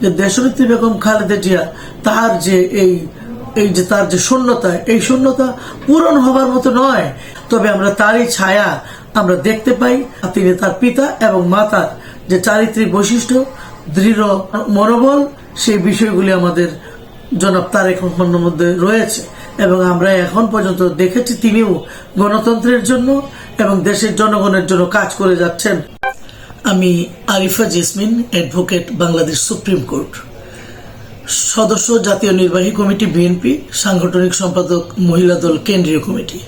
যে দেশনেত্রী বেগম খালেদা জিয়া তার যে তার যে শূন্যতা, এই শূন্যতা পূরণ হবার মতো নয়, তবে আমরা তারই ছায়া আমরা দেখতে পাই। তিনি তার পিতা এবং মাতার যে চারিত্রিক বৈশিষ্ট্য, দৃঢ় মনোবল, সেই বিষয়গুলি আমাদের জনাব তারেক রহমানের মধ্যে রয়েছে এবং আমরা এখন পর্যন্ত দেখেছি তিনিও গণতন্ত্রের জন্য এবং দেশের জনগণের জন্য কাজ করে যাচ্ছেন। আমি Arifa jasmine, advocate, Bangladesh supreme court, সদস্য জাতীয় নির্বাহী কমিটি বিএনপি, সাংগঠনিক সম্পাদক মহিলা দল কেন্দ্রীয় কমিটি।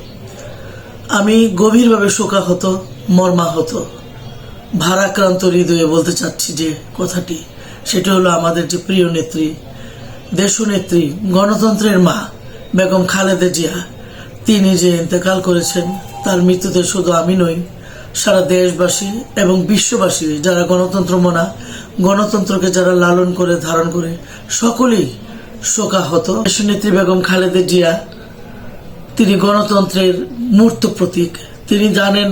আমি গভীরভাবে শোকাহত, মর্মাহত, ভারাক্রান্ত হৃদয়ে বলতে চাচ্ছি যে কথাটি, সেটা হলো আমাদের যে প্রিয় নেত্রী, দেশনেত্রী, গণতন্ত্রের মা বেগম খালেদা জিয়া, তিনি যে ইন্তেকাল করেছেন, তার মৃত্যুতে শুধু আমি নই, সারা দেশবাসী এবং বিশ্ববাসী যারা গণতন্ত্র মনা, গণতন্ত্রকে যারা লালন করে ধারণ করে, সকলেই শোকাহত। দেশনেত্রী বেগম খালেদা জিয়া তিনি গণতন্ত্রের মূর্ত প্রতীক। তিনি জানেন,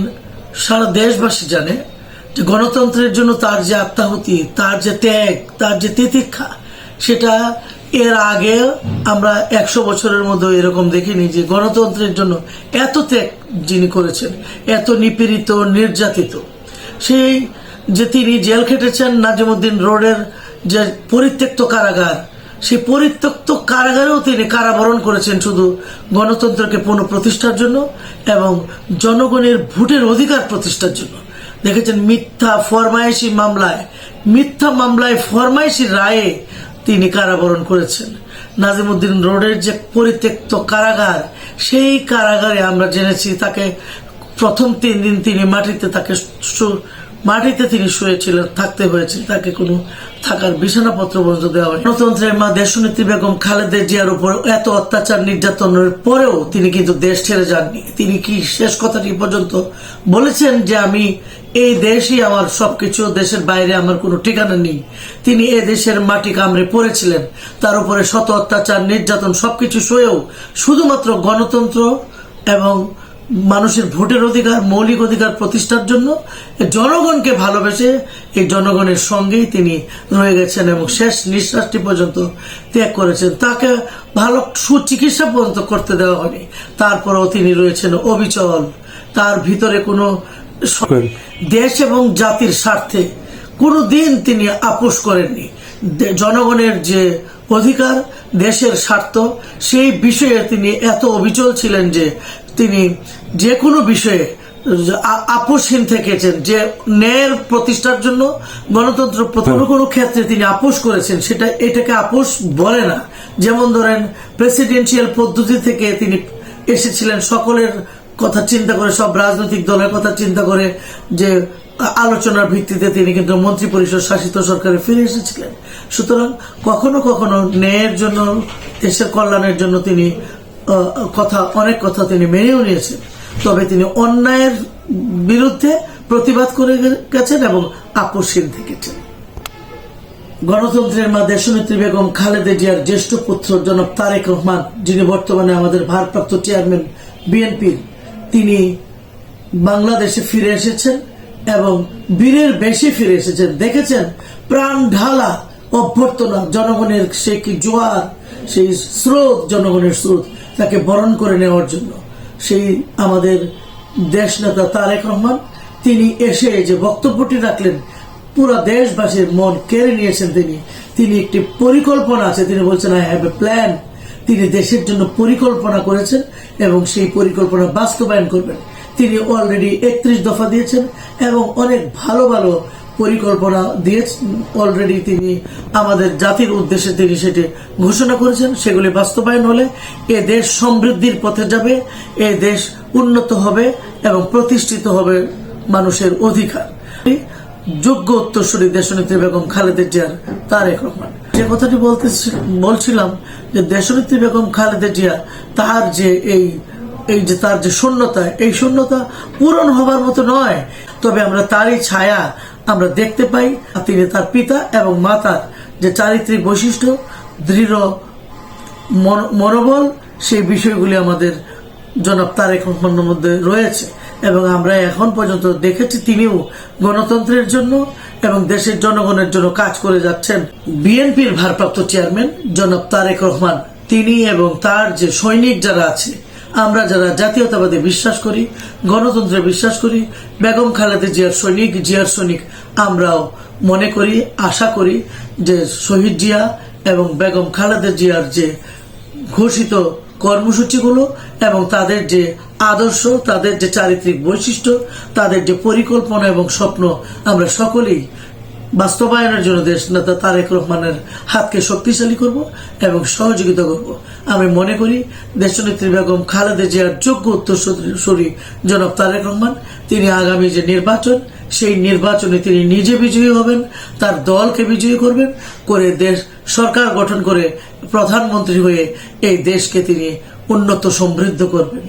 সারা দেশবাসী জানে যে গণতন্ত্রের জন্য তার যে আত্মাহুতি, তার যে ত্যাগ, তার যে তিতিক্ষা, সেটা এর আগে আমরা 100 বছরের মধ্যে এরকম দেখিনি যে গণতন্ত্রের জন্য এত ত্যাগ যিনি করেছেন, এত নিপীড়িত, নির্যাতিত। সেই যে তিনি জেল খেটেছেন নাজিমউদ্দিন রোডের যে পরিত্যক্ত কারাগার, সেই পরিত্যক্ত কারাগারেও তিনি কারাবরণ করেছেন শুধু গণতন্ত্রকে পুনঃপ্রতিষ্ঠার জন্য এবং জনগণের ভোটের অধিকার প্রতিষ্ঠার জন্য। দেখেছেন মিথ্যা মামলায় ফরমাইশি রায়ে তিনি কারাবরণ করেছেন। নাজিমউদ্দিন রোডের যে পরিত্যক্ত কারাগার, সেই কারাগারে আমরা জেনেছি তাকে প্রথম 3 দিন তিনি মাটিতে তিনি শুয়েছিলেন, থাকতে হয়েছে, তাকে কোনো থাকার বিছানাপত্র পর্যন্ত দেওয়া হয়। গণতন্ত্রের মা দেশনেত্রী বেগম খালেদা জিয়ার উপর এত অত্যাচার নির্যাতনের পরেও তিনি কিন্তু দেশ ছেড়ে যাননি। তিনি কি শেষ কথাটি পর্যন্ত বলেছেন যে আমি এই দেশই আমার সবকিছু, দেশের বাইরে আমার কোনো ঠিকানা নেই। তিনি এ দেশের মাটি কামড়ে পড়েছিলেন, তার উপরে শত অত্যাচার, নির্যাতন সবকিছু সয়েও শুধুমাত্র গণতন্ত্র এবং মানুষের ভোটের অধিকার, মৌলিক অধিকার প্রতিষ্ঠার জন্য জনগণকে ভালোবেসে এই জনগণের সঙ্গেই তিনি রয়ে গেছেন এবং শেষ নিঃশ্বাসটি পর্যন্ত ত্যাগ করেছেন। তাকে ভালো সুচিকিৎসা পর্যন্ত করতে দেওয়া হয়নি, তারপরেও তিনি রয়েছেন অবিচল। তার ভিতরে কোনো দেশ এবং জাতির স্বার্থে কোনো দিন তিনি আপোষ করেননি। জনগণের যে অধিকার, দেশের স্বার্থ, সেই বিষয়ে তিনি এত অবিচল ছিলেন যে তিনি যে কোনো বিষয়ে আপোষহীন থেকেছেন। যে ন্যায়ের প্রতিষ্ঠার জন্য, গণতন্ত্র কোনো ক্ষেত্রে তিনি আপোষ করেছেন, এটাকে আপোষ বলে না। যেমন ধরেন প্রেসিডেন্সিয়াল পদ্ধতি থেকে তিনি এসেছিলেন, সকলের কথা চিন্তা করে, সব রাজনৈতিক দলের কথা চিন্তা করে যে আলোচনার ভিত্তিতে তিনি কিন্তু মন্ত্রী পরিষদ শাসিত সরকারে ফিরে এসেছিলেন। সুতরাং কখনো কখনো ন্যায়ের জন্য, দেশের কল্যাণের জন্য তিনি অনেক কথা তিনি মেনেও নিয়েছেন, তবে তিনি অন্যায়ের বিরুদ্ধে প্রতিবাদ করে গেছেন এবং আপোষহীন থেকেছেন। গণতন্ত্রের মা দেশনেত্রী বেগম খালেদা জিয়ার জ্যেষ্ঠ পুত্র জনাব তারেক রহমান, যিনি বর্তমানে আমাদের ভারপ্রাপ্ত চেয়ারম্যান বিএনপির, তিনি বাংলাদেশে ফিরে এসেছেন এবং বীরের বেশি ফিরে এসেছেন। দেখেছেন প্রাণ ঢালা অভ্যর্থনা, জনগণের সেই কি জোয়ার, সেই স্রোত, জনগণের স্রোত তাকে বরণ করে নেওয়ার জন্য সেই আমাদের দেশ নেতা তারেক রহমান, তিনি এসে যে বক্তব্যটি রাখলেন, পুরো দেশবাসীর মন কেড়ে নিয়েছেন। তিনি একটি পরিকল্পনা আছে, তিনি বলছেন আই হ্যাভ এ প্ল্যান। তিনি দেশের জন্য পরিকল্পনা করেছেন এবং সেই পরিকল্পনা বাস্তবায়ন করবেন। তিনি অলরেডি 31 দফা দিয়েছেন এবং অনেক ভালো ভালো পরিকল্পনা দিয়েছেন। অলরেডি তিনি আমাদের জাতির উদ্দেশ্যে তিনি সেটি ঘোষণা করেছেন। সেগুলি বাস্তবায়ন হলে এ দেশ সমৃদ্ধির পথে যাবে, এ দেশ উন্নত হবে এবং প্রতিষ্ঠিত হবে মানুষের অধিকার। যোগ্য উত্তরসূরি দেশনেত্রী বেগম খালেদা জিয়ার তারেক রহমান। যে কথাটি বলছিলাম যে দেশনেত্রী বেগম খালেদা জিয়া তার যে তার যে শূন্যতা, এই শূন্যতা পূরণ হবার মতো নয়, তবে আমরা তারই ছায়া আমরা দেখতে পাই। তিনি তার পিতা এবং মাতার যে চারিত্রিক বৈশিষ্ট্য, দৃঢ় মনোবল, সেই বিষয়গুলি আমাদের জনাব তারেক রহমানের মধ্যে রয়েছে এবং আমরা এখন পর্যন্ত দেখেছি তিনিও গণতন্ত্রের জন্য এবং দেশের জনগণের জন্য কাজ করে যাচ্ছেন বিএনপির ভারপ্রাপ্ত চেয়ারম্যান জনাব তারেক রহমান, তিনি এবং তার যে সৈনিক যারা আছে, আমরা যারা জাতীয়তাবাদে বিশ্বাস করি, গণতন্ত্রে বিশ্বাস করি, বেগম খালেদা জিয়ার সৈনিক আমরাও মনে করি, আশা করি যে শহীদ জিয়া এবং বেগম খালেদা জিয়ার যে ঘোষিত কর্মসূচিগুলো এবং তাদের যে আদর্শ, তাদের যে চারিত্রিক বৈশিষ্ট্য, তাদের যে পরিকল্পনা এবং স্বপ্ন, আমরা সকলেই বাস্তবায়নের জন্য দেশ নেতা তারেক রহমানের হাতকে শক্তিশালী করব এবং সহযোগিতা করব। আমি মনে করি দেশনেত্রী বেগম খালেদা জিয়ার যোগ্য উত্তরসূরি জনাব তারেক রহমান, তিনি আগামী যে নির্বাচন, সেই নির্বাচনে তিনি নিজে বিজয়ী হবেন, তার দলকে বিজয়ী করবেন, করে দেশ সরকার গঠন করে প্রধানমন্ত্রী হয়ে এই দেশকে তিনি উন্নত সমৃদ্ধ করবেন।